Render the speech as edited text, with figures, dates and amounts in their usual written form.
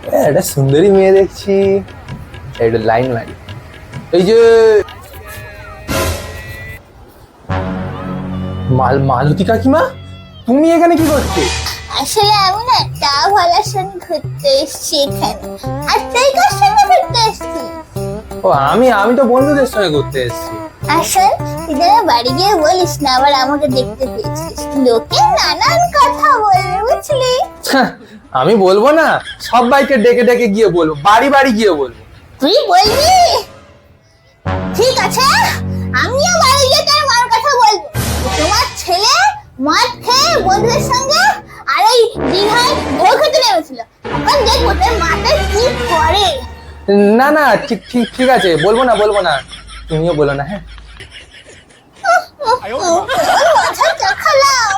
একটা সুন্দরী মেয়ে দেখছি, একটা লাইন মারি। এই যে মালতী কাকিমা, তুমি এখানে কি করছো? আসলে আমি না চা ভালার সঙ্গে ঘুরতে এসেছি এখানে। আর তুই কার সঙ্গে ঘুরতে এসেছিস? ও আমি আমি তো বন্ধুদের সঙ্গে ঘুরতে এসেছি। আসল তুই যেন বাড়ি গিয়ে বলিস না আবার আমাকে দেখতে পেয়েছিস, লোকে নানান কথা বলবে বুঝলি। হ্যাঁ, আমি বলবো না, সবাইকে ডেকে ডেকে গিয়ে বলবো, বাড়ি বাড়ি গিয়ে বলবো। তুই বলবি? ঠিক আছে, আমিও বাড়ি গিয়ে তোর মার কথা বলবো। তোমার ছেলে মদ খেয়ে বন্ধুদের সঙ্গে আর এই দীঘায় ঢেউ খেতে নেমেছিল। এখন দেখবো তোর মাথায় কি করে। না না, ঠিক ঠিক ঠিক আছে, বলবো না বলবো না, তুমিও বলো না। হ্যাঁ মাথা চাখালাম।